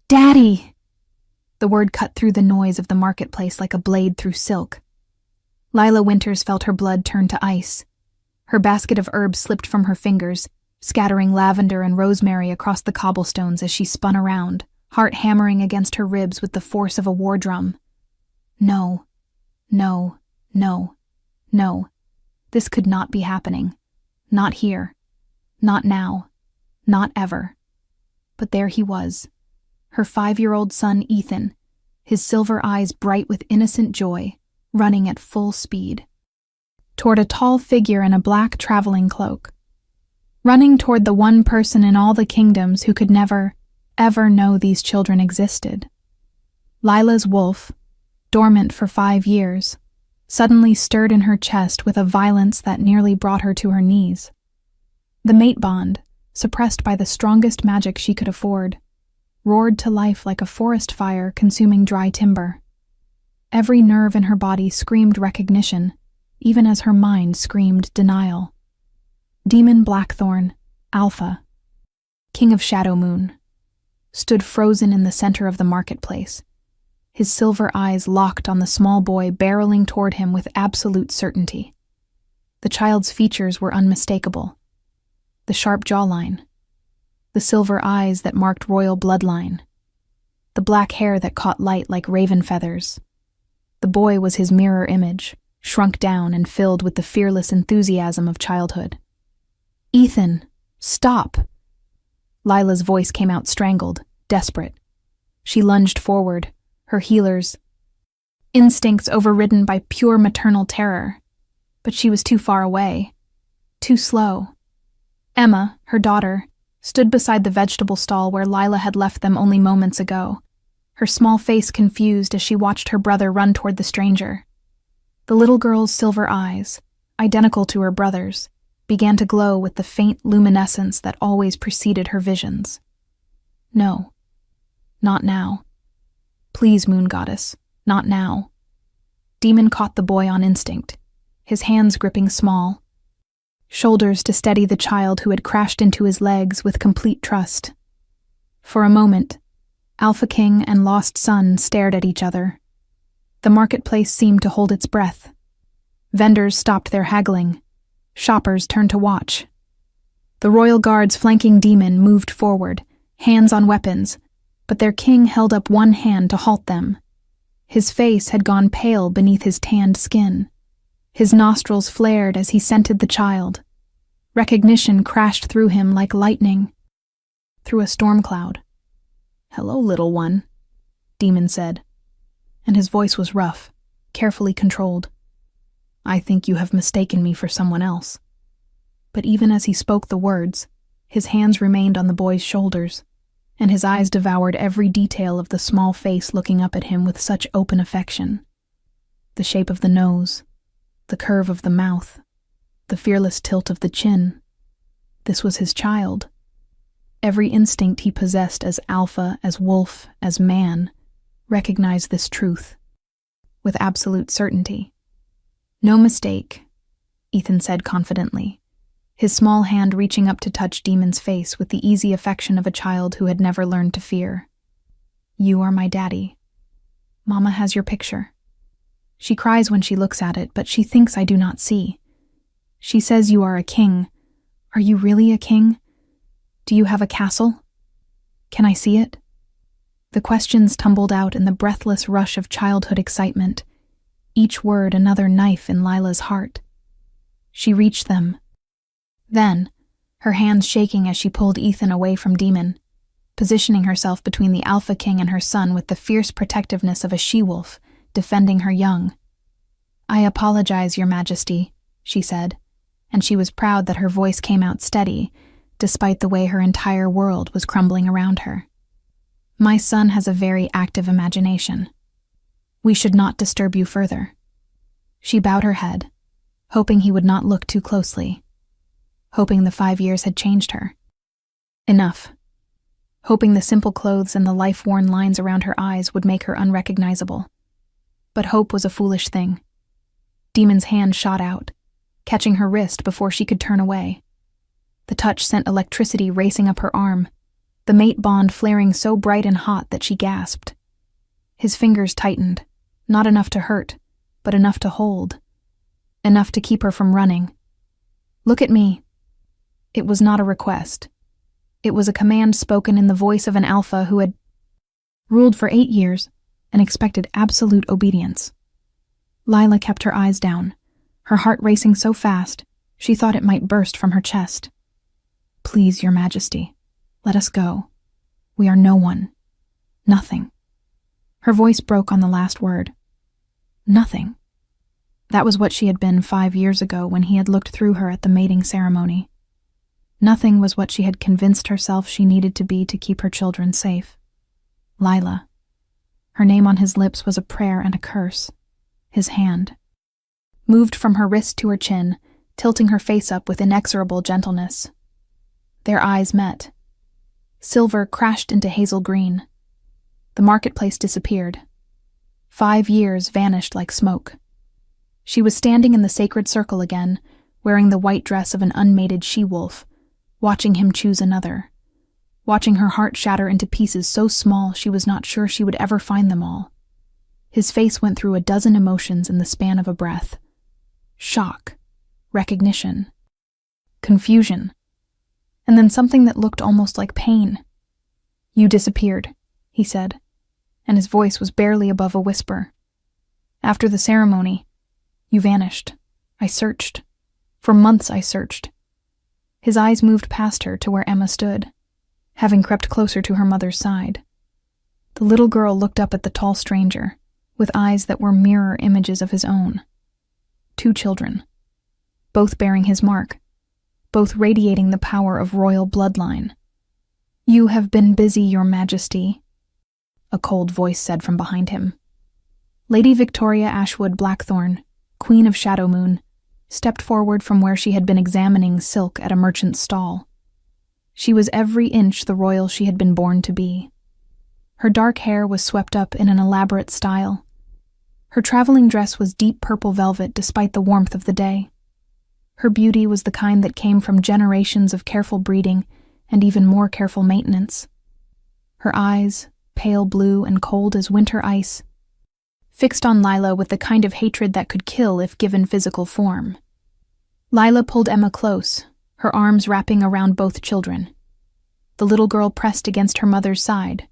Daddy! The word cut through the noise of the marketplace like a blade through silk. Lila Winters felt her blood turn to ice. Her basket of herbs slipped from her fingers, scattering lavender and rosemary across the cobblestones as she spun around, heart hammering against her ribs with the force of a war drum. No, no, no, no. This could not be happening. Not here. Not now. Not ever. But there he was. Her 5-year-old son, Ethan, his silver eyes bright with innocent joy, running at full speed. Toward a tall figure in a black traveling cloak. Running toward the one person in all the kingdoms who could never, ever know these children existed. Lila's wolf, dormant for 5 years, suddenly stirred in her chest with a violence that nearly brought her to her knees. The mate bond, suppressed by the strongest magic she could afford, roared to life like a forest fire consuming dry timber. Every nerve in her body screamed recognition, even as her mind screamed denial. Demon Blackthorn, Alpha, King of Shadow Moon, stood frozen in the center of the marketplace, his silver eyes locked on the small boy barreling toward him with absolute certainty. The child's features were unmistakable. The sharp jawline, the silver eyes that marked royal bloodline, the black hair that caught light like raven feathers. The boy was his mirror image, shrunk down and filled with the fearless enthusiasm of childhood. "Ethan, stop!" Lila's voice came out strangled, desperate. She lunged forward, her healer's instincts overridden by pure maternal terror. But she was too far away, too slow. Emma, her daughter, stood beside the vegetable stall where Lila had left them only moments ago, her small face confused as she watched her brother run toward the stranger. The little girl's silver eyes, identical to her brother's, began to glow with the faint luminescence that always preceded her visions. No, not now. Please, Moon Goddess, not now. Demon caught the boy on instinct, his hands gripping small, shoulders to steady the child who had crashed into his legs with complete trust. For a moment, Alpha King and Lost Son stared at each other. The marketplace seemed to hold its breath. Vendors stopped their haggling. Shoppers turned to watch. The royal guards flanking Demon moved forward, hands on weapons, but their king held up one hand to halt them. His face had gone pale beneath his tanned skin. His nostrils flared as he scented the child. Recognition crashed through him like lightning through a storm cloud. "Hello, little one," Demon said, and his voice was rough, carefully controlled. "I think you have mistaken me for someone else." But even as he spoke the words, his hands remained on the boy's shoulders, and his eyes devoured every detail of the small face looking up at him with such open affection. The shape of the nose, the curve of the mouth, the fearless tilt of the chin. This was his child. Every instinct he possessed as alpha, as wolf, as man, recognized this truth, with absolute certainty. "No mistake," Ethan said confidently, his small hand reaching up to touch Demon's face with the easy affection of a child who had never learned to fear. "You are my daddy. Mama has your picture. She cries when she looks at it, but she thinks I do not see. She says you are a king. Are you really a king? Do you have a castle? Can I see it?" The questions tumbled out in the breathless rush of childhood excitement, each word another knife in Lila's heart. She reached them. Then, her hands shaking as she pulled Ethan away from Demon, positioning herself between the Alpha King and her son with the fierce protectiveness of a she-wolf, defending her young. "I apologize, Your Majesty," she said, and she was proud that her voice came out steady, despite the way her entire world was crumbling around her. "My son has a very active imagination. We should not disturb you further." She bowed her head, hoping he would not look too closely, hoping the 5 years had changed her. Enough. Hoping the simple clothes and the life-worn lines around her eyes would make her unrecognizable. But hope was a foolish thing. Demon's hand shot out, catching her wrist before she could turn away. The touch sent electricity racing up her arm. the mate bond flaring so bright and hot that she gasped. His fingers tightened, not enough to hurt, but enough to hold, enough to keep her from running. "Look at me." It was not a request. It was a command spoken in the voice of an alpha who had ruled for 8 years and expected absolute obedience. Lila kept her eyes down, her heart racing so fast she thought it might burst from her chest. "Please, Your Majesty, let us go. We are no one. Nothing." Her voice broke on the last word. Nothing. That was what she had been 5 years ago when he had looked through her at the mating ceremony. Nothing was what she had convinced herself she needed to be to keep her children safe. Lila. Her name on his lips was a prayer and a curse. His hand moved from her wrist to her chin, tilting her face up with inexorable gentleness. Their eyes met. Silver crashed into hazel green. The marketplace disappeared. 5 years vanished like smoke. She was standing in the sacred circle again, wearing the white dress of an unmated she-wolf, watching him choose another, watching her heart shatter into pieces so small she was not sure she would ever find them all. His face went through a dozen emotions in the span of a breath. Shock, recognition, confusion, and then something that looked almost like pain. "You disappeared," he said, and his voice was barely above a whisper. "After the ceremony, you vanished. I searched. For months I searched." His eyes moved past her to where Emma stood, having crept closer to her mother's side. The little girl looked up at the tall stranger, with eyes that were mirror images of his own. 2 children, both bearing his mark, both radiating the power of royal bloodline. "You have been busy, Your Majesty," a cold voice said from behind him. Lady Victoria Ashwood Blackthorne, Queen of Shadowmoon, stepped forward from where she had been examining silk at a merchant's stall. She was every inch the royal she had been born to be. Her dark hair was swept up in an elaborate style. Her traveling dress was deep purple velvet despite the warmth of the day. Her beauty was the kind that came from generations of careful breeding and even more careful maintenance. Her eyes, pale blue and cold as winter ice, fixed on Lila with the kind of hatred that could kill if given physical form. Lila pulled Emma close, her arms wrapping around both children. The little girl pressed against her mother's side,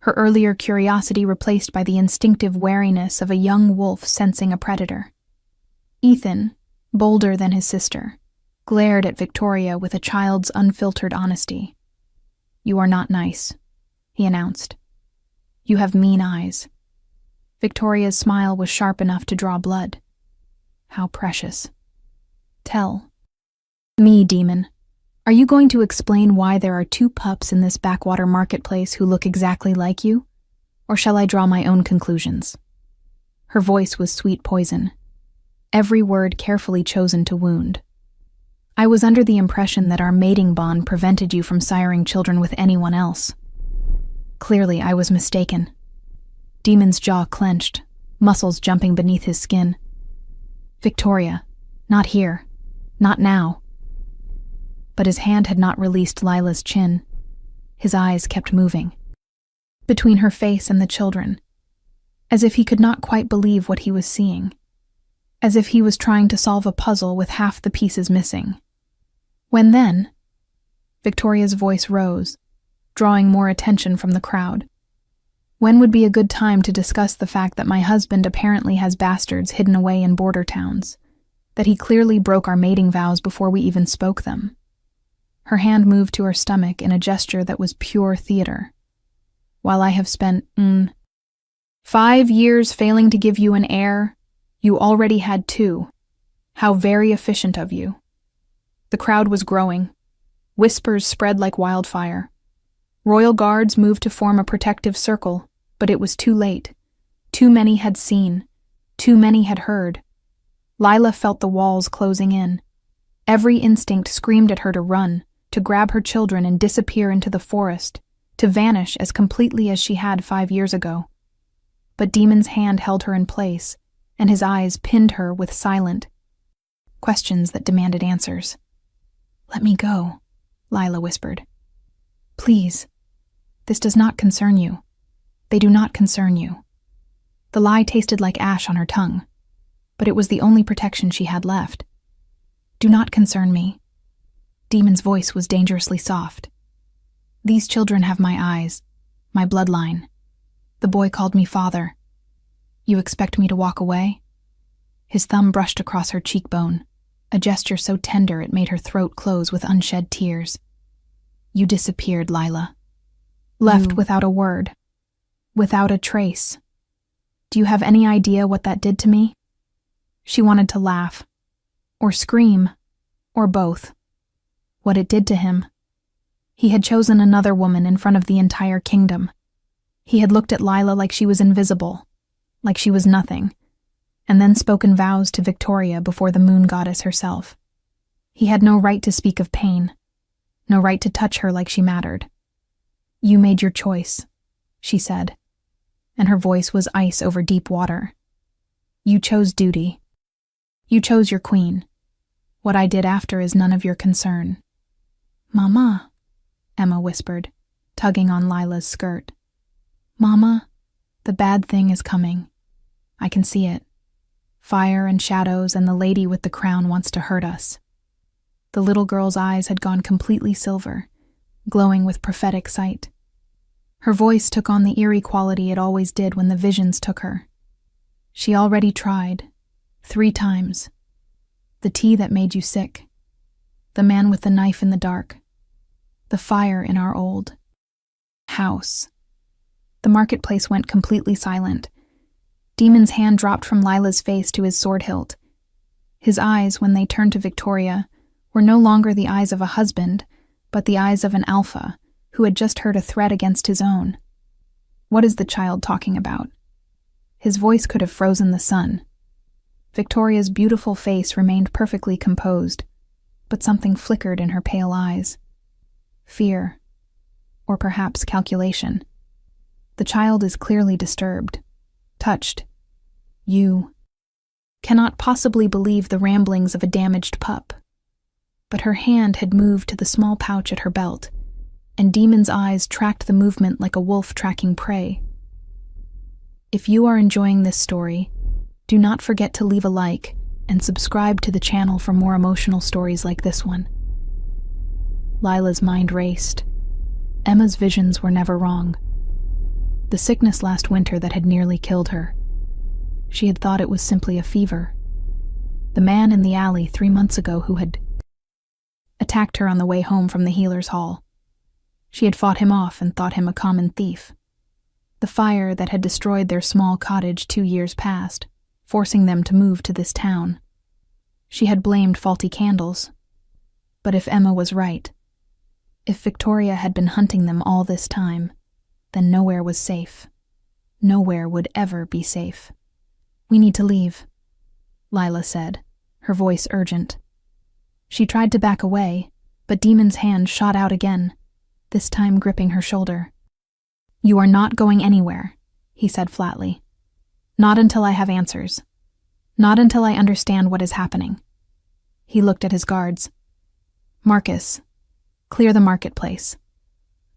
her earlier curiosity replaced by the instinctive wariness of a young wolf sensing a predator. Ethan, bolder than his sister, glared at Victoria with a child's unfiltered honesty. "You are not nice," he announced. "You have mean eyes." Victoria's smile was sharp enough to draw blood. "How precious." "Tell me, demon, are you going to explain why there are 2 pups in this backwater marketplace who look exactly like you? Or shall I draw my own conclusions?" Her voice was sweet poison, every word carefully chosen to wound. "I was under the impression that our mating bond prevented you from siring children with anyone else. Clearly, I was mistaken." Demon's jaw clenched, muscles jumping beneath his skin. "Victoria, not here. Not now." But his hand had not released Lila's chin. His eyes kept moving, between her face and the children, as if he could not quite believe what he was seeing, as if he was trying to solve a puzzle with half the pieces missing. "When then?" Victoria's voice rose, drawing more attention from the crowd. "When would be a good time to discuss the fact that my husband apparently has bastards hidden away in border towns, that he clearly broke our mating vows before we even spoke them?" Her hand moved to her stomach in a gesture that was pure theater. "While I have spent 5 years failing to give you an heir, you already had 2. How very efficient of you." The crowd was growing. Whispers spread like wildfire. Royal guards moved to form a protective circle, but it was too late. Too many had seen. Too many had heard. Lila felt the walls closing in. Every instinct screamed at her to run, to grab her children and disappear into the forest, to vanish as completely as she had 5 years ago. But Demon's hand held her in place, and his eyes pinned her with silent questions that demanded answers. "Let me go," Lila whispered. "Please." This does not concern you. They do not concern you. The lie tasted like ash on her tongue, but it was the only protection she had left. Do not concern me. Demon's voice was dangerously soft. These children have my eyes, my bloodline. The boy called me father. You expect me to walk away? His thumb brushed across her cheekbone, a gesture so tender it made her throat close with unshed tears. You disappeared, Lila. Left without a word. Without a trace. Do you have any idea what that did to me? She wanted to laugh. Or scream. Or both. What it did to him. He had chosen another woman in front of the entire kingdom. He had looked at Lila like she was invisible, like she was nothing, and then spoken vows to Victoria before the moon goddess herself. He had no right to speak of pain, no right to touch her like she mattered. You made your choice, she said, and her voice was ice over deep water. You chose duty. You chose your queen. What I did after is none of your concern. Mama, Emma whispered, tugging on Lila's skirt. Mama, the bad thing is coming. I can see it. Fire and shadows, and the lady with the crown wants to hurt us. The little girl's eyes had gone completely silver, glowing with prophetic sight. Her voice took on the eerie quality it always did when the visions took her. She already tried, 3 times. The tea that made you sick. The man with the knife in the dark. The fire in our old house. The marketplace went completely silent. Demon's hand dropped from Lila's face to his sword hilt. His eyes, when they turned to Victoria, were no longer the eyes of a husband, but the eyes of an alpha who had just heard a threat against his own. What is the child talking about? His voice could have frozen the sun. Victoria's beautiful face remained perfectly composed, but something flickered in her pale eyes. Fear, or perhaps calculation. The child is clearly disturbed, touched. You cannot possibly believe the ramblings of a damaged pup. But her hand had moved to the small pouch at her belt, and Demon's eyes tracked the movement like a wolf tracking prey. If you are enjoying this story, do not forget to leave a like and subscribe to the channel for more emotional stories like this one. Lila's mind raced. Emma's visions were never wrong. The sickness last winter that had nearly killed her. She had thought it was simply a fever. The man in the alley 3 months ago who had attacked her on the way home from the healer's hall. She had fought him off and thought him a common thief. The fire that had destroyed their small cottage 2 years past, forcing them to move to this town. She had blamed faulty candles. But if Emma was right, if Victoria had been hunting them all this time, then nowhere was safe. Nowhere would ever be safe. We need to leave, Lila said, her voice urgent. She tried to back away, but Demon's hand shot out again, this time gripping her shoulder. You are not going anywhere, he said flatly. Not until I have answers. Not until I understand what is happening. He looked at his guards. Marcus, clear the marketplace.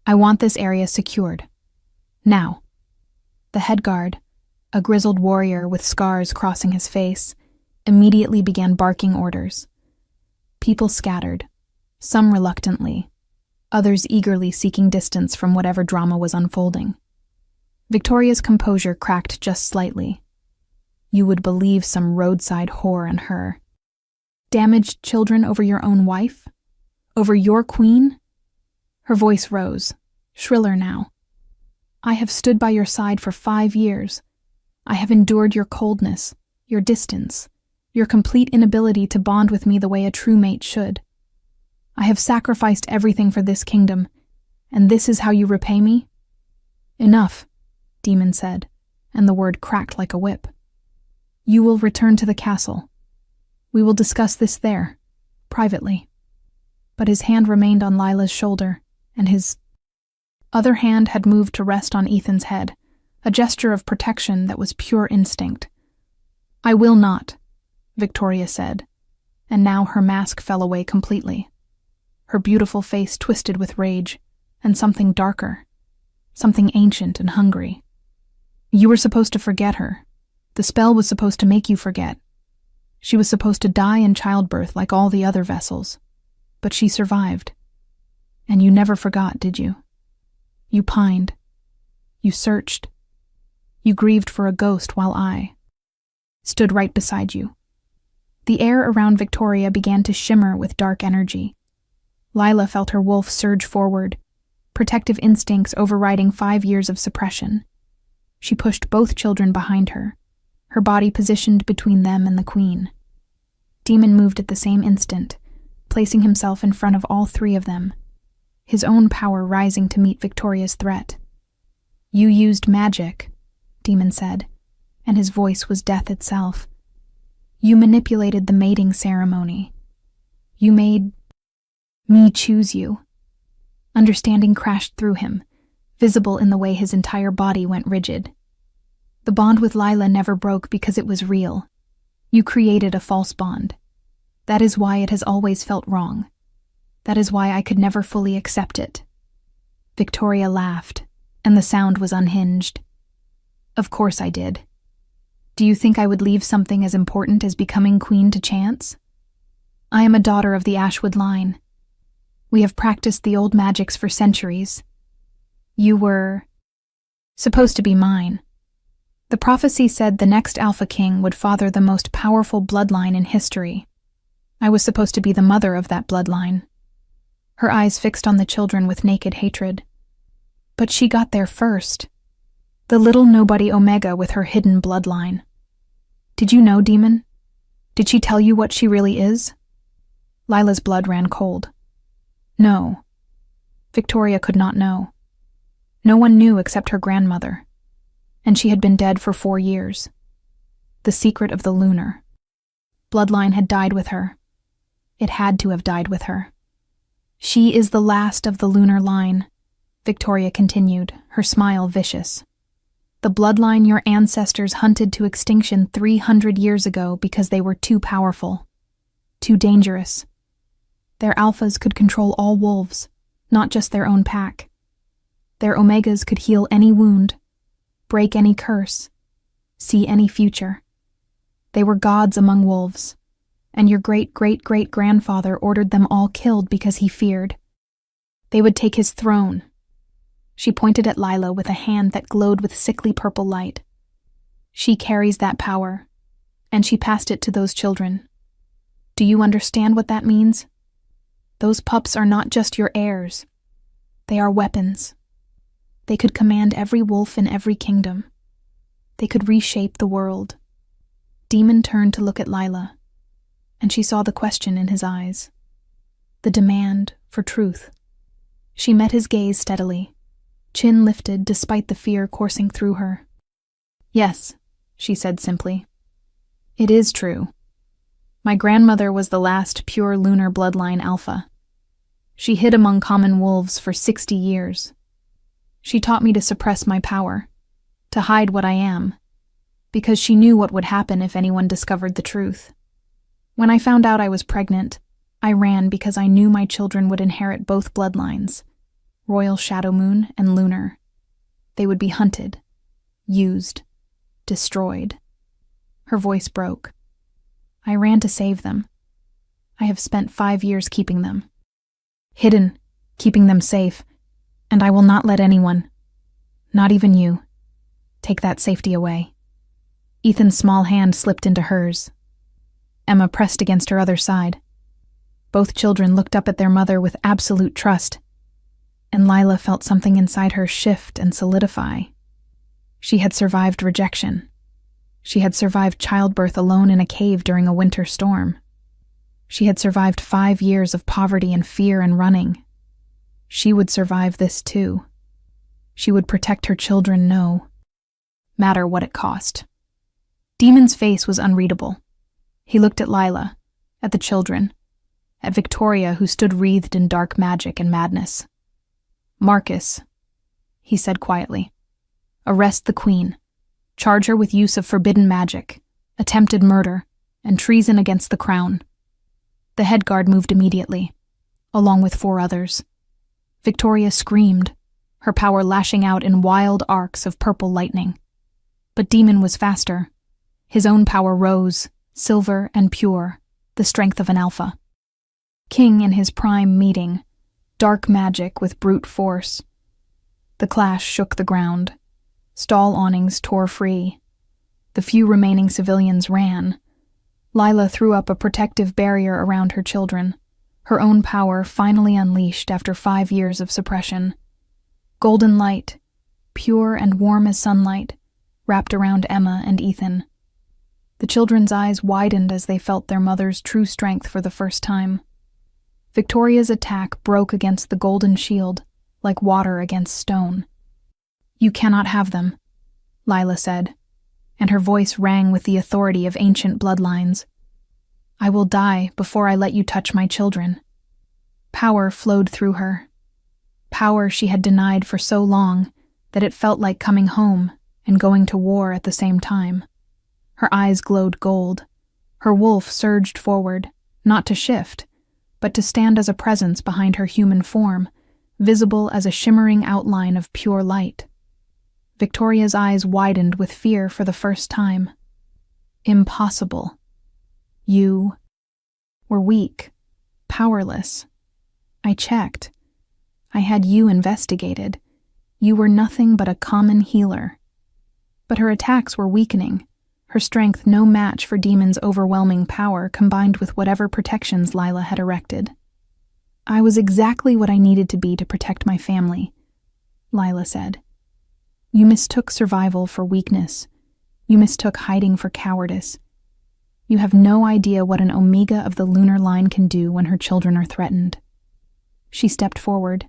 I want this area secured. Now. The head guard, a grizzled warrior with scars crossing his face, immediately began barking orders. People scattered, some reluctantly, others eagerly seeking distance from whatever drama was unfolding. Victoria's composure cracked just slightly. You would believe some roadside whore in her. Damaged children over your own wife? Over your queen? Her voice rose, shriller now. I have stood by your side for 5 years. I have endured your coldness, your distance, your complete inability to bond with me the way a true mate should. I have sacrificed everything for this kingdom, and this is how you repay me? Enough, Demon said, and the word cracked like a whip. You will return to the castle. We will discuss this there, privately. But his hand remained on Lila's shoulder, and his other hand had moved to rest on Ethan's head, a gesture of protection that was pure instinct. I will not, Victoria said, and now her mask fell away completely. Her beautiful face twisted with rage, and something darker. something ancient and hungry. You were supposed to forget her. The spell was supposed to make you forget. She was supposed to die in childbirth like all the other vessels. But she survived. And you never forgot, did you? You pined. You searched. You grieved for a ghost while I stood right beside you. The air around Victoria began to shimmer with dark energy. Lila felt her wolf surge forward, protective instincts overriding 5 years of suppression. She pushed both children behind her, her body positioned between them and the queen. Demon moved at the same instant, placing himself in front of all 3 of them, his own power rising to meet Victoria's threat. You used magic, Demon said, and his voice was death itself. You manipulated the mating ceremony. You made me choose you. Understanding crashed through him, visible in the way his entire body went rigid. The bond with Lila never broke because it was real. You created a false bond. That is why it has always felt wrong. That is why I could never fully accept it. Victoria laughed, and the sound was unhinged. Of course I did. Do you think I would leave something as important as becoming queen to chance? I am a daughter of the Ashwood line. We have practiced the old magics for centuries. You were supposed to be mine. The prophecy said the next Alpha King would father the most powerful bloodline in history. I was supposed to be the mother of that bloodline. Her eyes fixed on the children with naked hatred. But she got there first. The little nobody Omega with her hidden bloodline. Did you know, Demon? Did she tell you what she really is? Lila's blood ran cold. No. Victoria could not know. No one knew except her grandmother. And she had been dead for 4 years. The secret of the lunar. Bloodline had died with her. It had to have died with her. She is the last of the lunar line, Victoria continued, her smile vicious. The bloodline your ancestors hunted to extinction 300 years ago because they were too powerful, too dangerous. Their alphas could control all wolves, not just their own pack. Their omegas could heal any wound, break any curse, see any future. They were gods among wolves, and your great-great-great-grandfather ordered them all killed because he feared they would take his throne. She pointed at Lila with a hand that glowed with sickly purple light. She carries that power, and she passed it to those children. Do you understand what that means? Those pups are not just your heirs. They are weapons. They could command every wolf in every kingdom. They could reshape the world. Demon turned to look at Lila, and she saw the question in his eyes. The demand for truth. She met his gaze steadily, chin lifted despite the fear coursing through her. Yes, she said simply. It is true. My grandmother was the last pure lunar bloodline alpha. She hid among common wolves for 60 years. She taught me to suppress my power, to hide what I am, because she knew what would happen if anyone discovered the truth. When I found out I was pregnant, I ran because I knew my children would inherit both bloodlines, Royal Shadow Moon and Lunar. They would be hunted, used, destroyed. Her voice broke. I ran to save them. I have spent 5 years keeping them. Hidden, keeping them safe, and I will not let anyone, not even you, take that safety away. Ethan's small hand slipped into hers. Emma pressed against her other side. Both children looked up at their mother with absolute trust, and Lila felt something inside her shift and solidify. She had survived rejection. She had survived childbirth alone in a cave during a winter storm. She had survived 5 years of poverty and fear and running. She would survive this too. She would protect her children, no matter what it cost. Demon's face was unreadable. He looked at Lila, at the children, at Victoria, who stood wreathed in dark magic and madness. Marcus, he said quietly, arrest the queen. Charge her with use of forbidden magic, attempted murder, and treason against the crown. The head guard moved immediately, along with 4 others. Victoria screamed. her power lashing out in wild arcs of purple lightning. But Demon was faster. His own power rose, silver and pure, the strength of an alpha. King in his prime meeting, dark magic with brute force. The clash shook the ground. Stall awnings tore free. The few remaining civilians ran. Lila threw up a protective barrier around her children, her own power finally unleashed after 5 years of suppression. Golden light, pure and warm as sunlight, wrapped around Emma and Ethan. The children's eyes widened as they felt their mother's true strength for the first time. Victoria's attack broke against the golden shield, like water against stone. "You cannot have them," Lila said, and her voice rang with the authority of ancient bloodlines. "I will die before I let you touch my children." Power flowed through her. Power she had denied for so long that it felt like coming home and going to war at the same time. Her eyes glowed gold. Her wolf surged forward, not to shift, but to stand as a presence behind her human form, visible as a shimmering outline of pure light. Victoria's eyes widened with fear for the first time. Impossible. You were weak, powerless. I checked. I had you investigated. You were nothing but a common healer. But her attacks were weakening, her strength no match for Demon's overwhelming power combined with whatever protections Lila had erected. "I was exactly what I needed to be to protect my family," Lila said. "You mistook survival for weakness. You mistook hiding for cowardice. You have no idea what an Omega of the lunar line can do when her children are threatened." She stepped forward,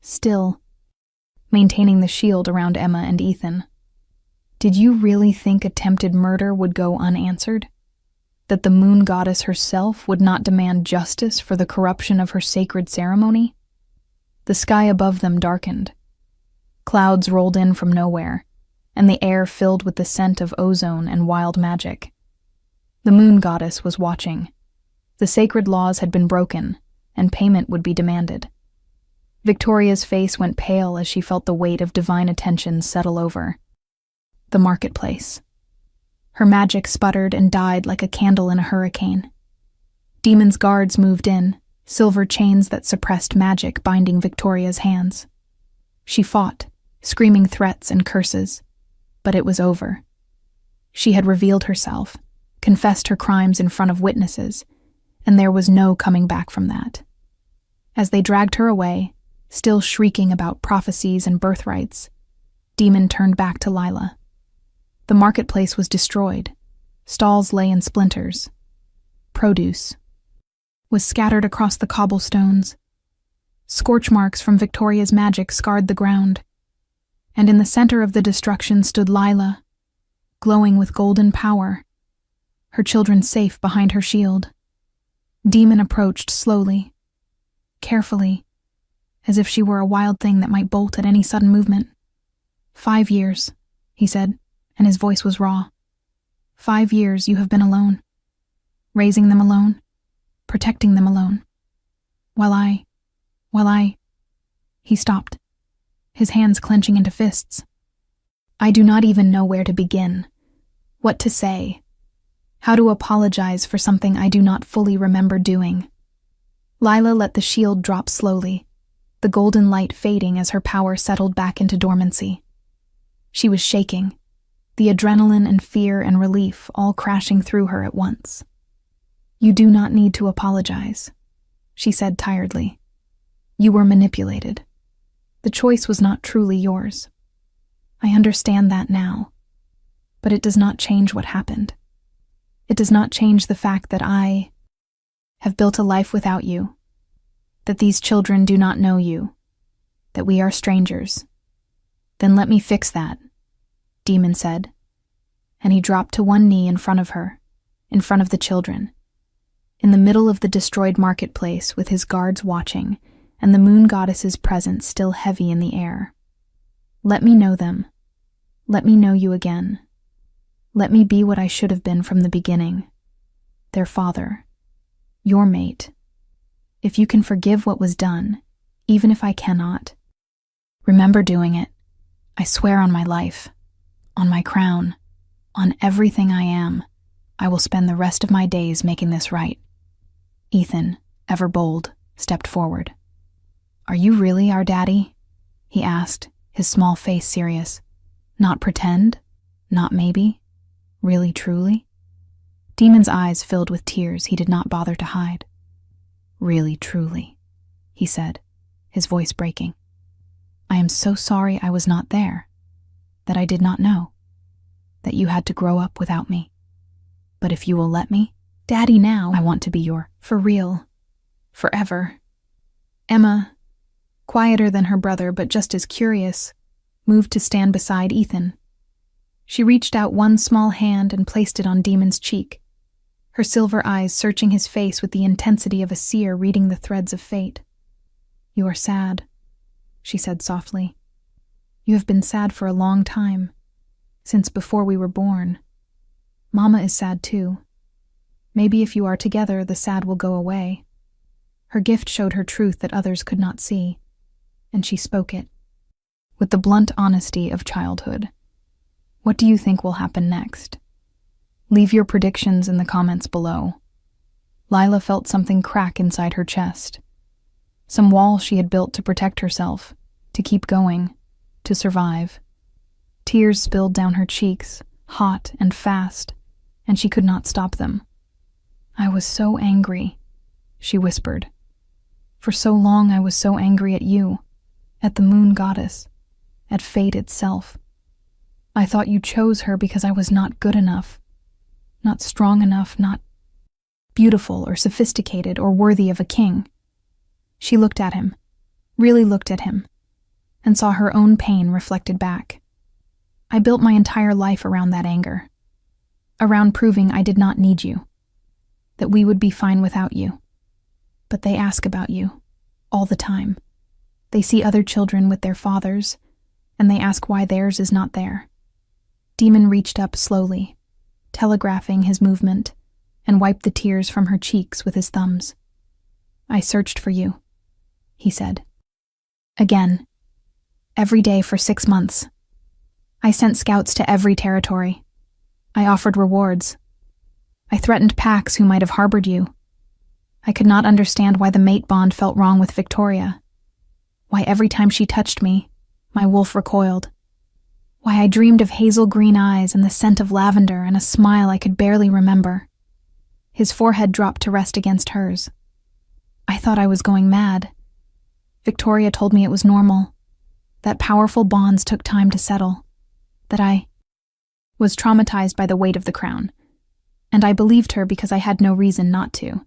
still, maintaining the shield around Emma and Ethan. "Did you really think attempted murder would go unanswered? That the moon goddess herself would not demand justice for the corruption of her sacred ceremony?" The sky above them darkened. Clouds rolled in from nowhere, and the air filled with the scent of ozone and wild magic. The moon goddess was watching. The sacred laws had been broken, and payment would be demanded. Victoria's face went pale as she felt the weight of divine attention settle over. The marketplace. Her magic sputtered and died like a candle in a hurricane. Demon's guards moved in, silver chains that suppressed magic binding Victoria's hands. She fought, screaming threats and curses, but it was over. She had revealed herself, confessed her crimes in front of witnesses, and there was no coming back from that. As they dragged her away, still shrieking about prophecies and birthrights, Demon turned back to Lila. The marketplace was destroyed. Stalls lay in splinters. Produce was scattered across the cobblestones. Scorch marks from Victoria's magic scarred the ground. And in the center of the destruction stood Lila, glowing with golden power, her children safe behind her shield. Demon approached slowly, carefully, as if she were a wild thing that might bolt at any sudden movement. 5 years, he said, and his voice was raw. 5 years you have been alone, raising them alone, protecting them alone. While I... He stopped, his hands clenching into fists. I do not even know where to begin, what to say, how to apologize for something I do not fully remember doing. Lila let the shield drop slowly, the golden light fading as her power settled back into dormancy. She was shaking, the adrenaline and fear and relief all crashing through her at once. You do not need to apologize, she said tiredly. You were manipulated. The choice was not truly yours. I understand that now, but it does not change what happened. It does not change the fact that I have built a life without you, that these children do not know you, that we are strangers. Then let me fix that, Demon said, and he dropped to one knee in front of her, in front of the children, in the middle of the destroyed marketplace with his guards watching and the moon goddess's presence still heavy in the air. Let me know them. Let me know you again. Let me be what I should have been from the beginning. Their father. Your mate. If you can forgive what was done, even if I cannot, Remember doing it. I swear on my life, on my crown, on everything I am, I will spend the rest of my days making this right. Ethan, ever bold, stepped forward. Are you really our daddy? He asked, his small face serious. Not pretend? Not maybe? Really, truly? Demon's eyes filled with tears he did not bother to hide. Really, truly, he said, his voice breaking. I am so sorry I was not there, that I did not know, that you had to grow up without me. But if you will let me, Daddy, now I want to be your, for real, forever. Emma, quieter than her brother but just as curious, moved to stand beside Ethan. She reached out one small hand and placed it on Demon's cheek, her silver eyes searching his face with the intensity of a seer reading the threads of fate. You are sad, she said softly. You have been sad for a long time, since before we were born. Mama is sad too. Maybe if you are together, the sad will go away. Her gift showed her truth that others could not see, and she spoke it, with the blunt honesty of childhood. What do you think will happen next? Leave your predictions in the comments below. Lila felt something crack inside her chest. Some wall she had built to protect herself, to keep going, to survive. Tears spilled down her cheeks, hot and fast, and she could not stop them. I was so angry, she whispered. For so long I was so angry at you, at the moon goddess, at fate itself. I thought you chose her because I was not good enough, not strong enough, not beautiful or sophisticated or worthy of a king. She looked at him, really looked at him, and saw her own pain reflected back. I built my entire life around that anger, around proving I did not need you, that we would be fine without you. But they ask about you, all the time. They see other children with their fathers, and they ask why theirs is not there. Demon reached up slowly, telegraphing his movement, and wiped the tears from her cheeks with his thumbs. I searched for you, he said. Again. Every day for 6 months. I sent scouts to every territory. I offered rewards. I threatened packs who might have harbored you. I could not understand why the mate bond felt wrong with Victoria. Why every time she touched me, my wolf recoiled. Why I dreamed of hazel green eyes and the scent of lavender and a smile I could barely remember. His forehead dropped to rest against hers. I thought I was going mad. Victoria told me it was normal, that powerful bonds took time to settle, that I was traumatized by the weight of the crown. And I believed her because I had no reason not to,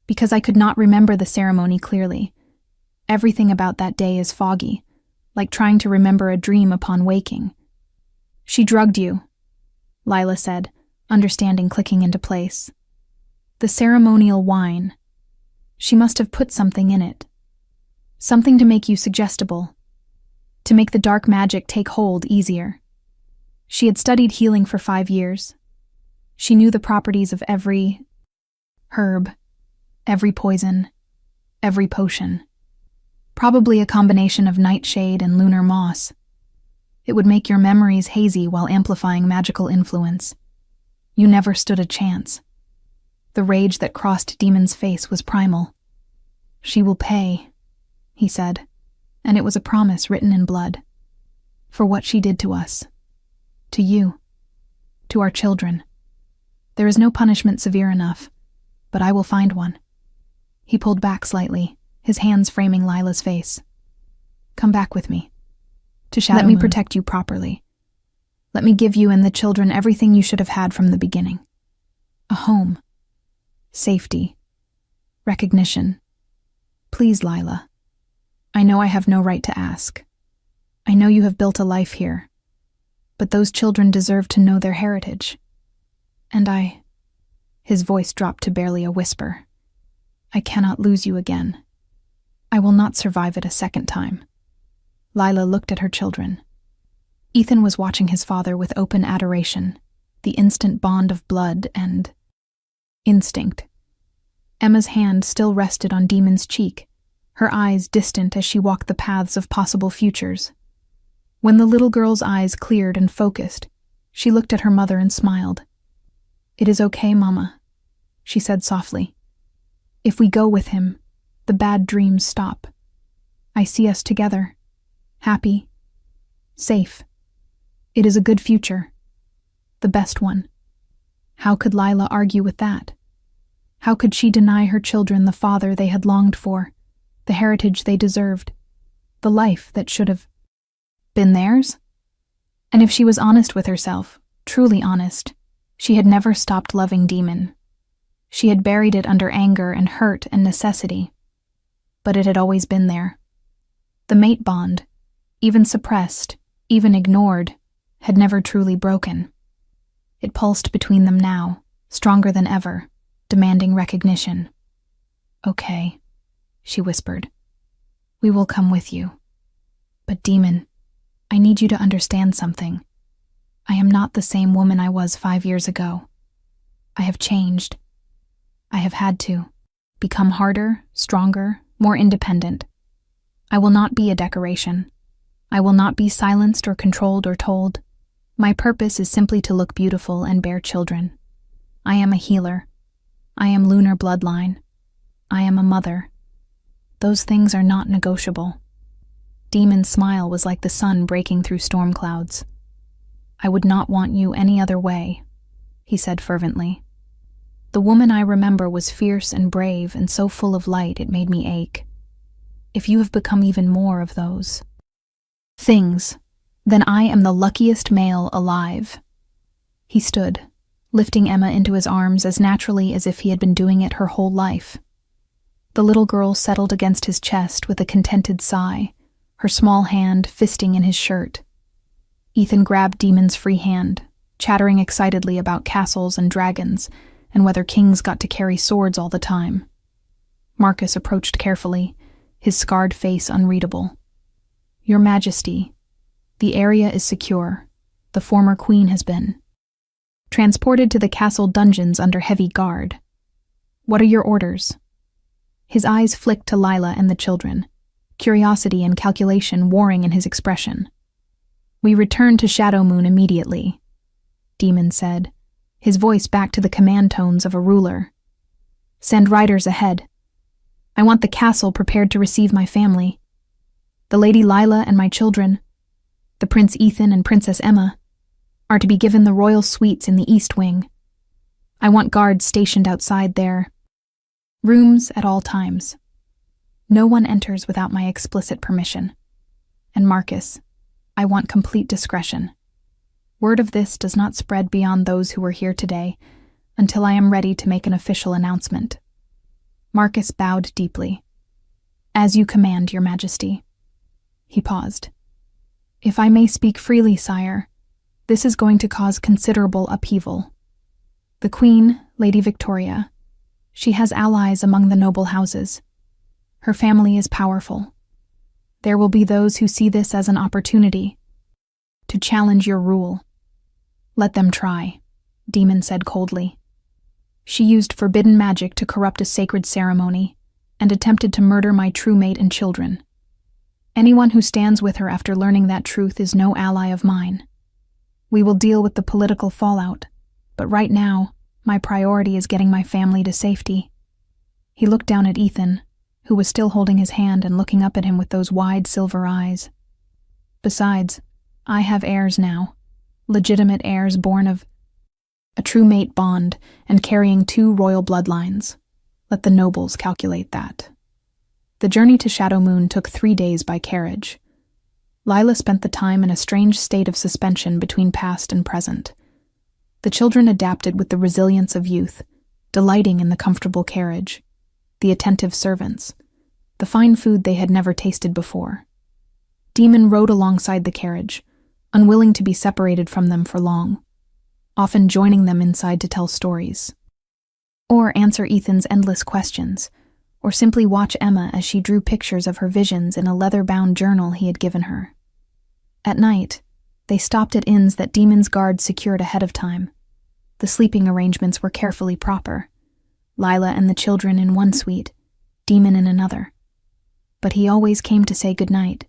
because I could not remember the ceremony clearly. Everything about that day is foggy, like trying to remember a dream upon waking. She drugged you, Lila said, understanding clicking into place. The ceremonial wine. She must have put something in it. Something to make you suggestible, to make the dark magic take hold easier. She had studied healing for 5 years. She knew the properties of every herb, every poison, every potion. Probably a combination of nightshade and lunar moss. It would make your memories hazy while amplifying magical influence. You never stood a chance. The rage that crossed Demon's face was primal. She will pay, he said, and it was a promise written in blood. For what she did to us. To you. To our children. There is no punishment severe enough, but I will find one. He pulled back slightly, his hands framing Lila's face. Come back with me. To Shadow Moon. Let me protect you properly. Let me give you and the children everything you should have had from the beginning. A home. Safety. Recognition. Please, Lila. I know I have no right to ask. I know you have built a life here. But those children deserve to know their heritage. And his voice dropped to barely a whisper. I cannot lose you again. I will not survive it a second time. Lila looked at her children. Ethan was watching his father with open adoration, the instant bond of blood and instinct. Emma's hand still rested on Demon's cheek, her eyes distant as she walked the paths of possible futures. When the little girl's eyes cleared and focused, she looked at her mother and smiled. "It is okay, Mama," she said softly. "If we go with him, the bad dreams stop. I see us together, happy, safe. It is a good future, the best one." How could Lila argue with that? How could she deny her children the father they had longed for, the heritage they deserved, the life that should have been theirs? And if she was honest with herself, truly honest, she had never stopped loving Demon. She had buried it under anger and hurt and necessity. But it had always been there. The mate bond, even suppressed, even ignored, had never truly broken. It pulsed between them now, stronger than ever, demanding recognition. "Okay," she whispered. "We will come with you. But Demon, I need you to understand something. I am not the same woman I was 5 years ago. I have changed. I have had to become harder, stronger, more independent. I will not be a decoration. I will not be silenced or controlled or told. My purpose is simply to look beautiful and bear children. I am a healer. I am lunar bloodline. I am a mother. Those things are not negotiable." Demon's smile was like the sun breaking through storm clouds. "I would not want you any other way," he said fervently. "The woman I remember was fierce and brave and so full of light it made me ache. If you have become even more of those things, then I am the luckiest male alive." He stood, lifting Emma into his arms as naturally as if he had been doing it her whole life. The little girl settled against his chest with a contented sigh, her small hand fisting in his shirt. Ethan grabbed Demon's free hand, chattering excitedly about castles and dragons, and whether kings got to carry swords all the time. Marcus approached carefully, his scarred face unreadable. "Your Majesty, the area is secure. The former queen has been transported to the castle dungeons under heavy guard. What are your orders?" His eyes flicked to Lila and the children, curiosity and calculation warring in his expression. "We return to Shadow Moon immediately," Demon said, his voice back to the command tones of a ruler. "Send riders ahead. I want the castle prepared to receive my family. The Lady Lila and my children, the Prince Ethan and Princess Emma, are to be given the royal suites in the East Wing. I want guards stationed outside their rooms at all times. No one enters without my explicit permission. And Marcus, I want complete discretion. Word of this does not spread beyond those who were here today until I am ready to make an official announcement." Marcus bowed deeply. "As you command, Your Majesty." He paused. "If I may speak freely, sire, this is going to cause considerable upheaval. The Queen, Lady Victoria, she has allies among the noble houses. Her family is powerful. There will be those who see this as an opportunity to challenge your rule. Let them try," Demon said coldly. "She used forbidden magic to corrupt a sacred ceremony and attempted to murder my true mate and children. Anyone who stands with her after learning that truth is no ally of mine. We will deal with the political fallout, but right now, my priority is getting my family to safety." He looked down at Ethan, who was still holding his hand and looking up at him with those wide silver eyes. "Besides, I have heirs now, legitimate heirs born of a true mate bond and carrying 2 royal bloodlines. Let the nobles calculate that." The journey to Shadow Moon took 3 days by carriage. Lila spent the time in a strange state of suspension between past and present. The children adapted with the resilience of youth, delighting in the comfortable carriage, the attentive servants, the fine food they had never tasted before. Demon rode alongside the carriage, unwilling to be separated from them for long, often joining them inside to tell stories, or answer Ethan's endless questions, or simply watch Emma as she drew pictures of her visions in a leather-bound journal he had given her. At night, they stopped at inns that Demon's guards secured ahead of time. The sleeping arrangements were carefully proper. Lila and the children in one suite, Demon in another. but he always came to say goodnight,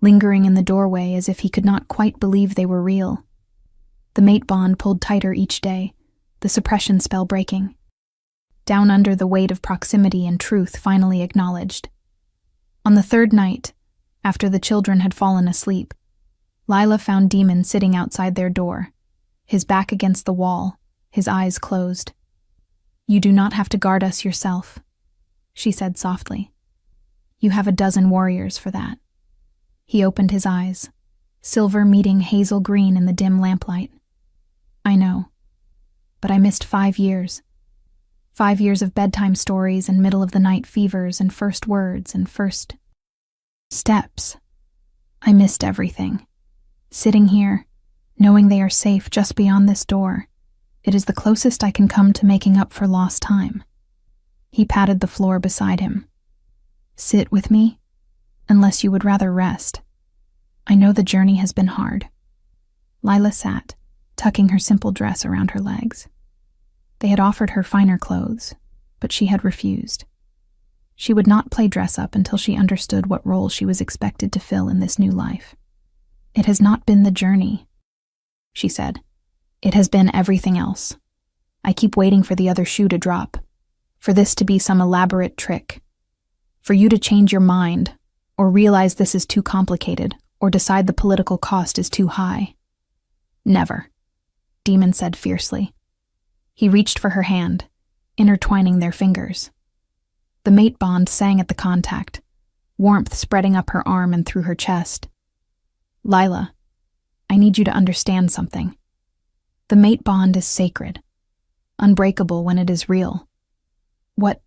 lingering in the doorway as if he could not quite believe they were real. The mate bond pulled tighter each day, the suppression spell breaking. Down under the weight of proximity and truth finally acknowledged. On the third night, after the children had fallen asleep, Lila found Demon sitting outside their door, his back against the wall, his eyes closed. "You do not have to guard us yourself," she said softly. "You have a dozen warriors for that." He opened his eyes, silver meeting hazel green in the dim lamplight. "I know, but I missed 5 years. 5 years of bedtime stories and middle-of-the-night fevers and first words and first steps. I missed everything. Sitting here, knowing they are safe just beyond this door, it is the closest I can come to making up for lost time." He patted the floor beside him. "Sit with me, unless you would rather rest. I know the journey has been hard." Lila sat, tucking her simple dress around her legs. They had offered her finer clothes, but she had refused. She would not play dress-up until she understood what role she was expected to fill in this new life. "It has not been the journey," she said. "It has been everything else. I keep waiting for the other shoe to drop, for this to be some elaborate trick, for you to change your mind, or realize this is too complicated, or decide the political cost is too high." "Never," Demon said fiercely. He reached for her hand, intertwining their fingers. The mate bond sang at the contact, warmth spreading up her arm and through her chest. "Lila, I need you to understand something. The mate bond is sacred, unbreakable when it is real. What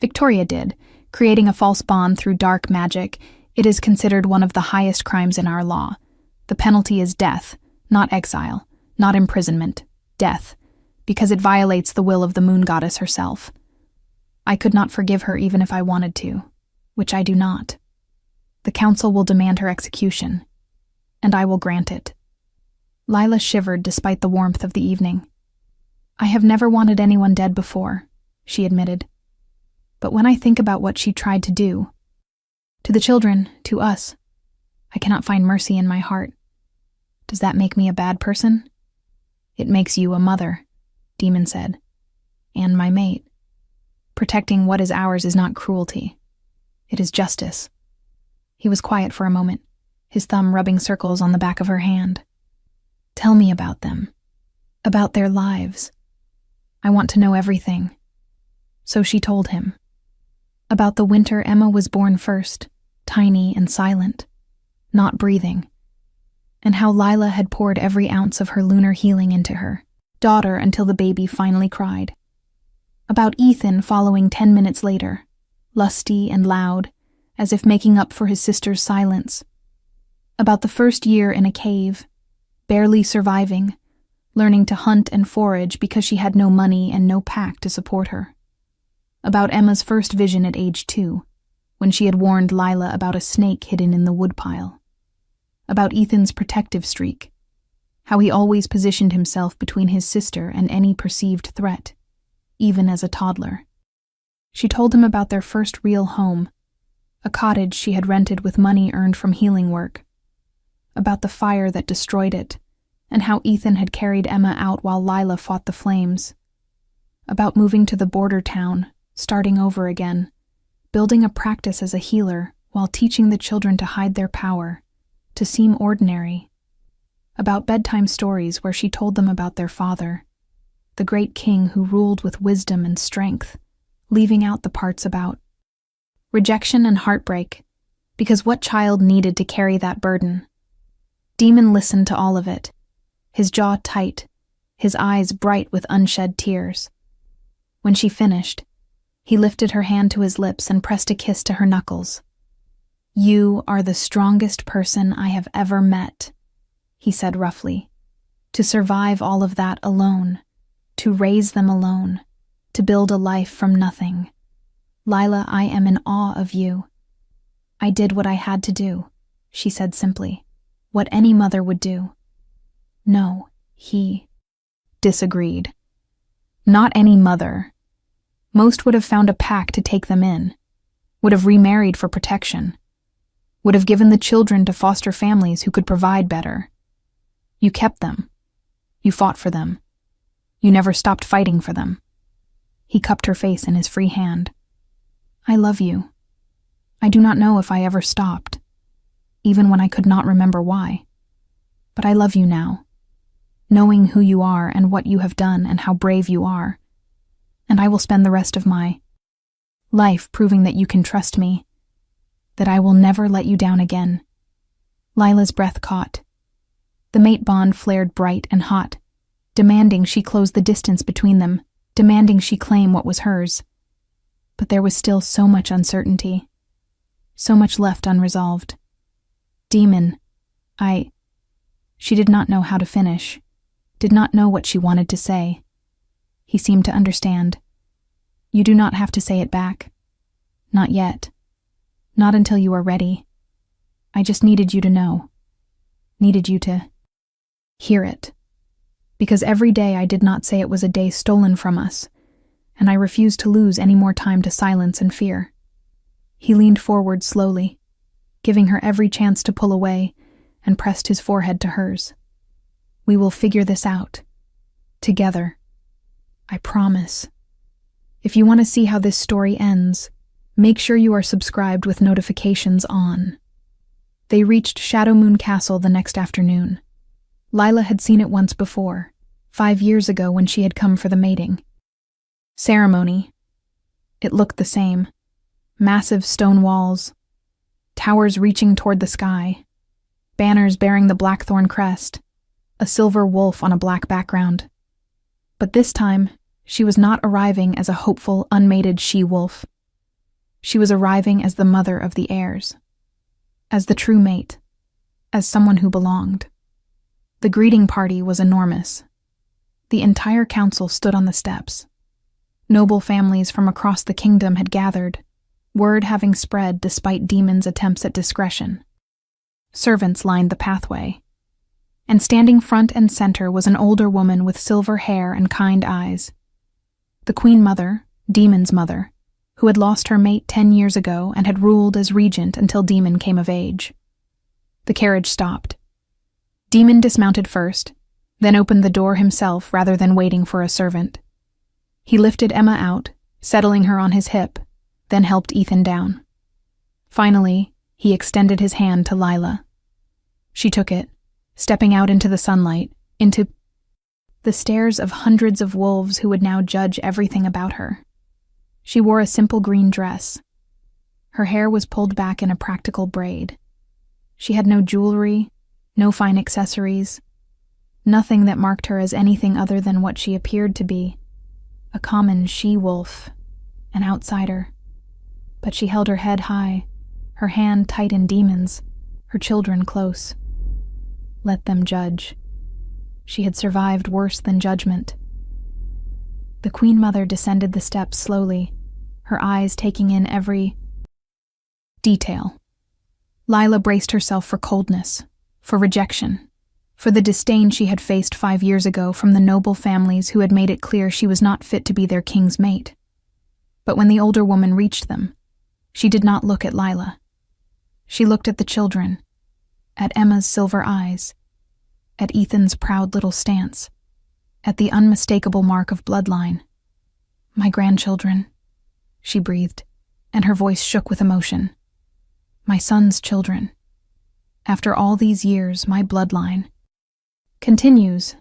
Victoria did, creating a false bond through dark magic, it is considered one of the highest crimes in our law. The penalty is death, not exile, not imprisonment, death, because it violates the will of the moon goddess herself. I could not forgive her even if I wanted to, which I do not. The council will demand her execution, and I will grant it." Lila shivered despite the warmth of the evening. "I have never wanted anyone dead before," she admitted. "But when I think about what she tried to do, to the children, to us, I cannot find mercy in my heart. Does that make me a bad person?" "It makes you a mother," Demon said, "and my mate. Protecting what is ours is not cruelty. It is justice." He was quiet for a moment, his thumb rubbing circles on the back of her hand. "Tell me about them, about their lives. I want to know everything." So she told him. About the winter Emma was born first, tiny and silent, not breathing, and how Lila had poured every ounce of her lunar healing into her daughter until the baby finally cried. About Ethan following 10 minutes later, lusty and loud, as if making up for his sister's silence. About the first year in a cave, barely surviving, learning to hunt and forage because she had no money and no pack to support her. About Emma's first vision at age 2, when she had warned Lila about a snake hidden in the woodpile. About Ethan's protective streak, how he always positioned himself between his sister and any perceived threat, even as a toddler. She told him about their first real home, a cottage she had rented with money earned from healing work. About the fire that destroyed it, and how Ethan had carried Emma out while Lila fought the flames. About moving to the border town, starting over again, building a practice as a healer while teaching the children to hide their power, to seem ordinary. About bedtime stories where she told them about their father, the great king who ruled with wisdom and strength, leaving out the parts about rejection and heartbreak, because what child needed to carry that burden? Demon listened to all of it, his jaw tight, his eyes bright with unshed tears. When she finished, he lifted her hand to his lips and pressed a kiss to her knuckles. "You are the strongest person I have ever met," he said roughly. "To survive all of that alone, to raise them alone, to build a life from nothing. Lila, I am in awe of you." "I did what I had to do," she said simply. "What any mother would do." "No," he disagreed. "Not any mother. Most would have found a pack to take them in. would have remarried for protection, would have given the children to foster families who could provide better. You kept them. You fought for them. You never stopped fighting for them. He cupped her face in his free hand. I love you. I do not know if I ever stopped, even when I could not remember why. But I love you now, knowing who you are and what you have done and how brave you are. And I will spend the rest of my life proving that you can trust me, that I will never let you down again. Lila's breath caught. The mate bond flared bright and hot, demanding she close the distance between them, demanding she claim what was hers. But there was still so much uncertainty, so much left unresolved. Demon, She did not know how to finish, did not know what she wanted to say. He seemed to understand. You do not have to say it back. Not yet. Not until you are ready. I just needed you to know. Needed you to hear it. Because every day I did not say it was a day stolen from us, and I refused to lose any more time to silence and fear. He leaned forward slowly, giving her every chance to pull away, and pressed his forehead to hers. We will figure this out. Together. I promise. If you want to see how this story ends, make sure you are subscribed with notifications on. They reached Shadow Moon Castle the next afternoon. Lila had seen it once before, 5 years ago when she had come for the mating ceremony. It looked the same. Massive stone walls, towers reaching toward the sky, banners bearing the blackthorn crest, a silver wolf on a black background. But this time, she was not arriving as a hopeful, unmated she-wolf. She was arriving as the mother of the heirs, as the true mate, as someone who belonged. The greeting party was enormous. The entire council stood on the steps. Noble families from across the kingdom had gathered, word having spread despite Demon's attempts at discretion. Servants lined the pathway, and standing front and center was an older woman with silver hair and kind eyes. The Queen Mother, Demon's mother, who had lost her mate 10 years ago and had ruled as regent until Demon came of age. The carriage stopped. Demon dismounted first, then opened the door himself rather than waiting for a servant. He lifted Emma out, settling her on his hip, then helped Ethan down. Finally, he extended his hand to Lila. She took it, stepping out into the sunlight, into the stares of hundreds of wolves who would now judge everything about her. She wore a simple green dress. Her hair was pulled back in a practical braid. She had no jewelry, no fine accessories, nothing that marked her as anything other than what she appeared to be, a common she-wolf, an outsider. But she held her head high, her hand tight in Demon's, her children close. Let them judge. She had survived worse than judgment. The Queen Mother descended the steps slowly, her eyes taking in every detail. Lila braced herself for coldness, for rejection, for the disdain she had faced 5 years ago from the noble families who had made it clear she was not fit to be their king's mate. But when the older woman reached them, she did not look at Lila. She looked at the children, at Emma's silver eyes, at Ethan's proud little stance, at the unmistakable mark of bloodline. My grandchildren, she breathed, and her voice shook with emotion. My son's children. After all these years, my bloodline continues.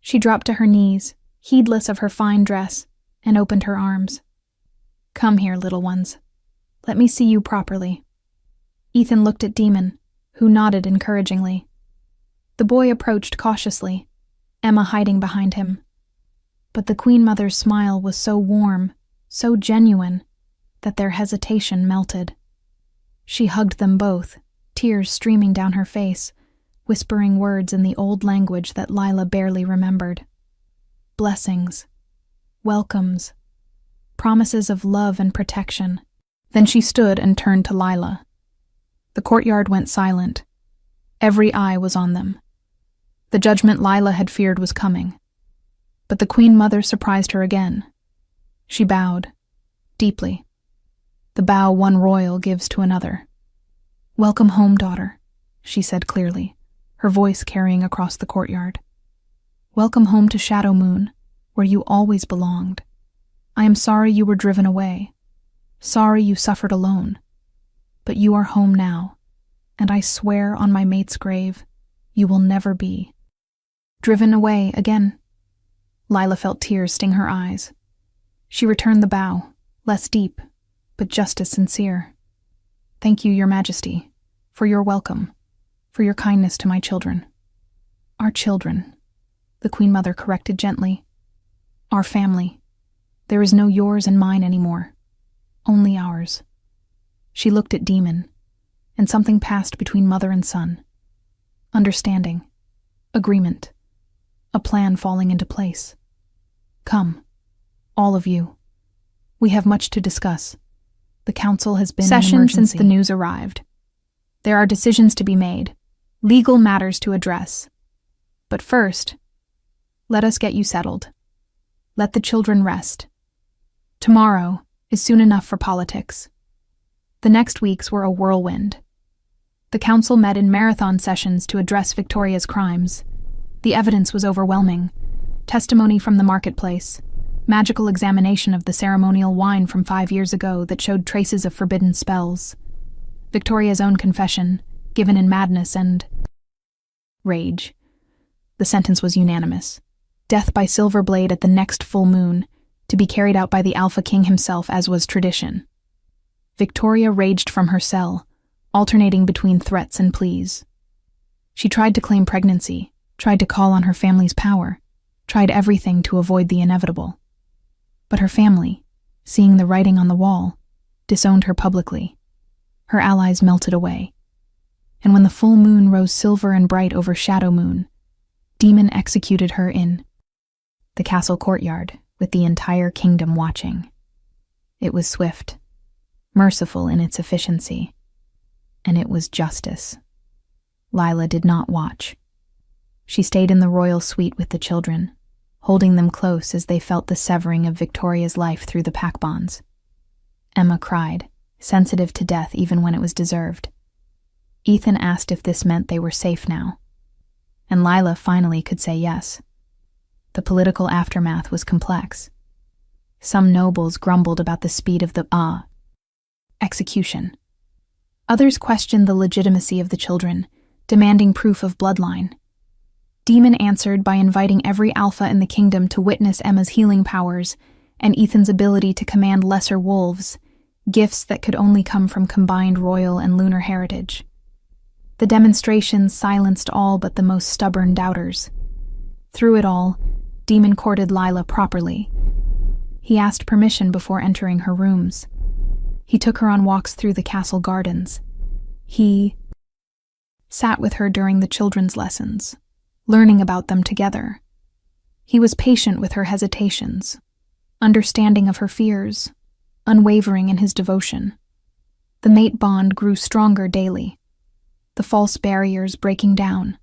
She dropped to her knees, heedless of her fine dress, and opened her arms. Come here, little ones. Let me see you properly. Ethan looked at Demon, who nodded encouragingly. The boy approached cautiously, Emma hiding behind him. But the Queen Mother's smile was so warm, so genuine, that their hesitation melted. She hugged them both, tears streaming down her face, whispering words in the old language that Lila barely remembered. Blessings, welcomes, promises of love and protection. Then she stood and turned to Lila. The courtyard went silent. Every eye was on them. The judgment Lila had feared was coming. But the Queen Mother surprised her again. She bowed, deeply. the bow one royal gives to another. "Welcome home, daughter," she said clearly, her voice carrying across the courtyard. "Welcome home to Shadow Moon, where you always belonged. I am sorry you were driven away. Sorry you suffered alone. But you are home now, and I swear on my mate's grave, you will never be driven away again." Lila felt tears sting her eyes. She returned the bow, less deep, but just as sincere. "Thank you, Your Majesty, for your welcome, for your kindness to my children." "Our children," the Queen Mother corrected gently. "Our family. There is no yours and mine anymore. Only ours." She looked at Demon, and something passed between mother and son. Understanding, agreement, a plan falling into place. "Come, all of you. We have much to discuss. The council has been in emergency since the news arrived. There are decisions to be made, legal matters to address. But first, let us get you settled. Let the children rest. Tomorrow is soon enough for politics." The next weeks were a whirlwind. The council met in marathon sessions to address Victoria's crimes. The evidence was overwhelming. Testimony from the marketplace, magical examination of the ceremonial wine from 5 years ago that showed traces of forbidden spells, Victoria's own confession, given in madness and rage. The sentence was unanimous. Death by silver blade at the next full moon, to be carried out by the Alpha King himself as was tradition. Victoria raged from her cell, alternating between threats and pleas. She tried to claim pregnancy, tried to call on her family's power, tried everything to avoid the inevitable. But her family, seeing the writing on the wall, disowned her publicly. Her allies melted away. And when the full moon rose silver and bright over Shadow Moon, Demon executed her in the castle courtyard, with the entire kingdom watching. It was swift, merciful in its efficiency, and it was justice. Lila did not watch. She stayed in the royal suite with the children, holding them close as they felt the severing of Victoria's life through the pack bonds. Emma cried, sensitive to death even when it was deserved. Ethan asked if this meant they were safe now, and Lila finally could say yes. The political aftermath was complex. Some nobles grumbled about the speed of the execution. Others questioned the legitimacy of the children, demanding proof of bloodline. Demon answered by inviting every alpha in the kingdom to witness Emma's healing powers and Ethan's ability to command lesser wolves, gifts that could only come from combined royal and lunar heritage. The demonstrations silenced all but the most stubborn doubters. Through it all, Demon courted Lila properly. He asked permission before entering her rooms. He took her on walks through the castle gardens. He sat with her during the children's lessons, learning about them together. He was patient with her hesitations, understanding of her fears, unwavering in his devotion. The mate bond grew stronger daily, the false barriers breaking down,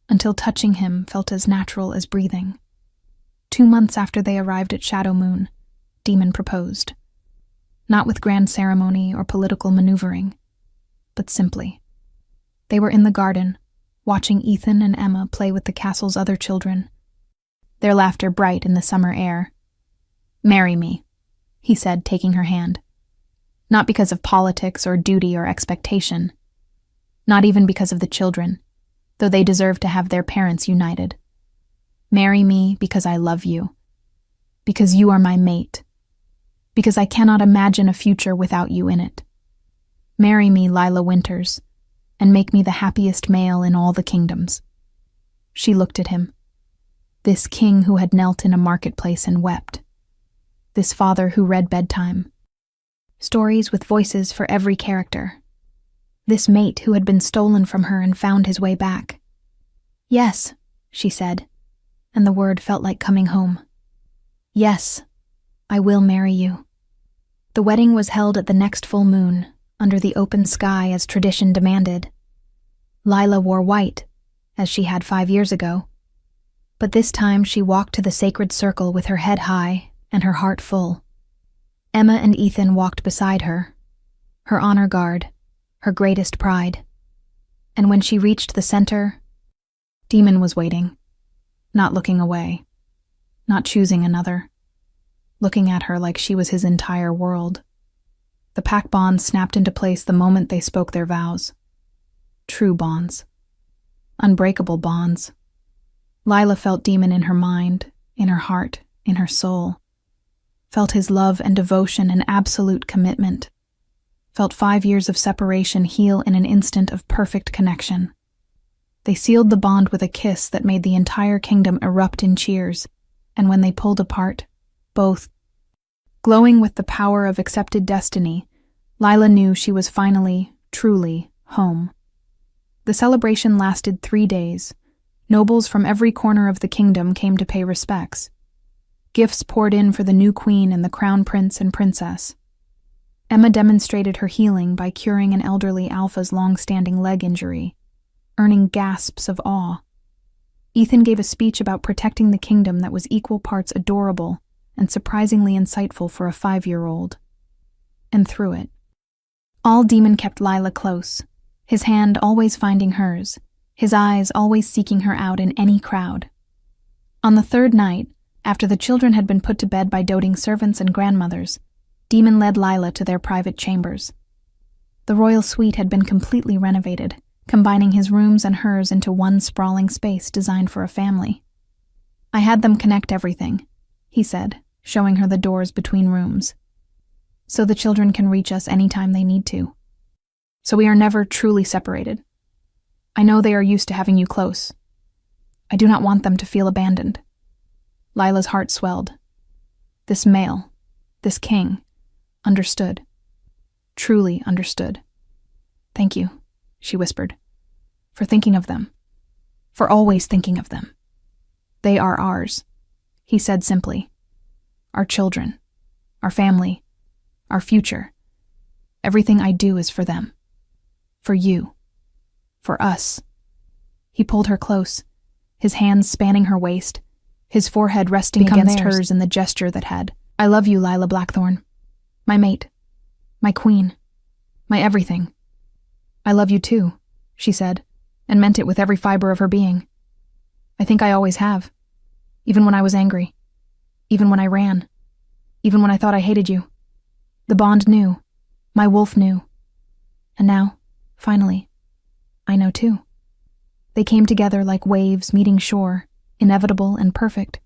until touching him felt as natural as breathing. 2 months after they arrived at Shadow Moon, Demon proposed. Not with grand ceremony or political maneuvering, but simply. They were in the garden, watching Ethan and Emma play with the castle's other children, their laughter bright in the summer air. "Marry me," he said, taking her hand. Not because of politics or duty or expectation. Not even because of the children, though they deserve to have their parents united. Marry me because I love you. Because you are my mate. Because I cannot imagine a future without you in it. Marry me, Lila Winters, and make me the happiest male in all the kingdoms. She looked at him. This king who had knelt in a marketplace and wept. This father who read bedtime. Stories with voices for every character. This mate who had been stolen from her and found his way back. "Yes," she said, and the word felt like coming home. "Yes, I will marry you." The wedding was held at the next full moon, under the open sky as tradition demanded. Lila wore white, as she had 5 years ago. But this time she walked to the sacred circle with her head high and her heart full. Emma and Ethan walked beside her, her honor guard, her greatest pride. And when she reached the center, Demon was waiting, not looking away, not choosing another, looking at her like she was his entire world. The pact bonds snapped into place the moment they spoke their vows. True bonds. Unbreakable bonds. Lila felt Demon in her mind, in her heart, in her soul. Felt his love and devotion and absolute commitment. Felt 5 years of separation heal in an instant of perfect connection. They sealed the bond with a kiss that made the entire kingdom erupt in cheers, and when they pulled apart, both glowing with the power of accepted destiny, Lila knew she was finally, truly, home. The celebration lasted 3 days. Nobles from every corner of the kingdom came to pay respects. Gifts poured in for the new queen and the crown prince and princess. Emma demonstrated her healing by curing an elderly alpha's long-standing leg injury, earning gasps of awe. Ethan gave a speech about protecting the kingdom that was equal parts adorable and surprisingly insightful for a 5-year-old. And through it, all Demon kept Lila close, his hand always finding hers, his eyes always seeking her out in any crowd. On the 3rd night, after the children had been put to bed by doting servants and grandmothers, Demon led Lila to their private chambers. The royal suite had been completely renovated, combining his rooms and hers into one sprawling space designed for a family. "I had them connect everything," he said, showing her the doors between rooms, "so the children can reach us anytime they need to. So we are never truly separated. I know they are used to having you close. I do not want them to feel abandoned." Lila's heart swelled. This male, this king, understood. Truly understood. "Thank you," she whispered, "for thinking of them. For always thinking of them. They are ours," he said simply. "Our children, our family, our future. Everything I do is for them. For you. For us." He pulled her close, his hands spanning her waist, his forehead resting against hers in the gesture that had, "I love you, Lila Blackthorn. My mate. My queen. My everything. I love you too," she said, and meant it with every fiber of her being. "I think I always have. Even when I was angry. Even when I ran. Even when I thought I hated you. The bond knew. My wolf knew. And now, finally, I know too." They came together like waves meeting shore, inevitable and perfect.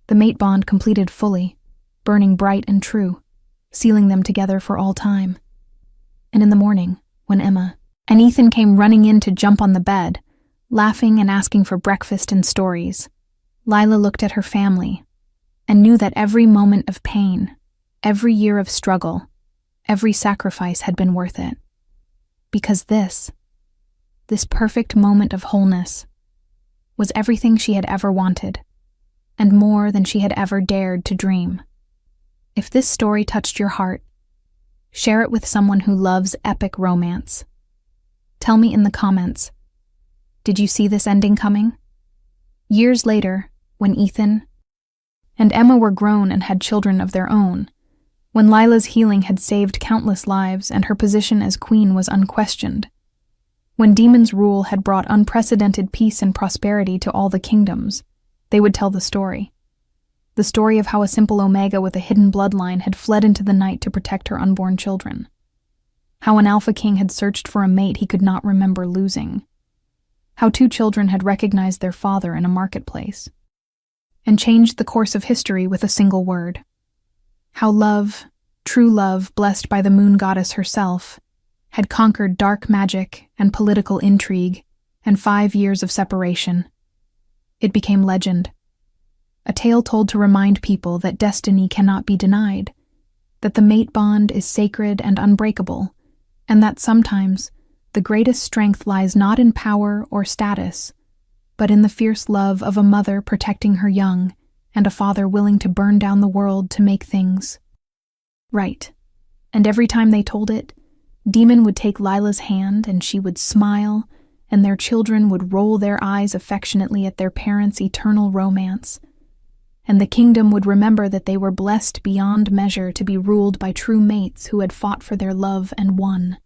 The mate bond completed fully, burning bright and true, sealing them together for all time. And in the morning, when Emma and Ethan came running in to jump on the bed, laughing and asking for breakfast and stories, Lila looked at her family and knew that every moment of pain, every year of struggle, every sacrifice had been worth it. Because this perfect moment of wholeness, was everything she had ever wanted, and more than she had ever dared to dream. If this story touched your heart, share it with someone who loves epic romance. Tell me in the comments, did you see this ending coming? Years later, when Ethan and Emma were grown and had children of their own, when Lila's healing had saved countless lives and her position as queen was unquestioned, when Demon's rule had brought unprecedented peace and prosperity to all the kingdoms, they would tell the story. The story of how a simple Omega with a hidden bloodline had fled into the night to protect her unborn children. How an Alpha King had searched for a mate he could not remember losing. How 2 children had recognized their father in a marketplace and changed the course of history with a single word. How love, true love blessed by the moon goddess herself, had conquered dark magic and political intrigue and 5 years of separation. It became legend. A tale told to remind people that destiny cannot be denied, that the mate bond is sacred and unbreakable, and that sometimes the greatest strength lies not in power or status, but in the fierce love of a mother protecting her young and a father willing to burn down the world to make things right. And every time they told it, Demon would take Lila's hand and she would smile, and their children would roll their eyes affectionately at their parents' eternal romance. and the kingdom would remember that they were blessed beyond measure to be ruled by true mates who had fought for their love and won.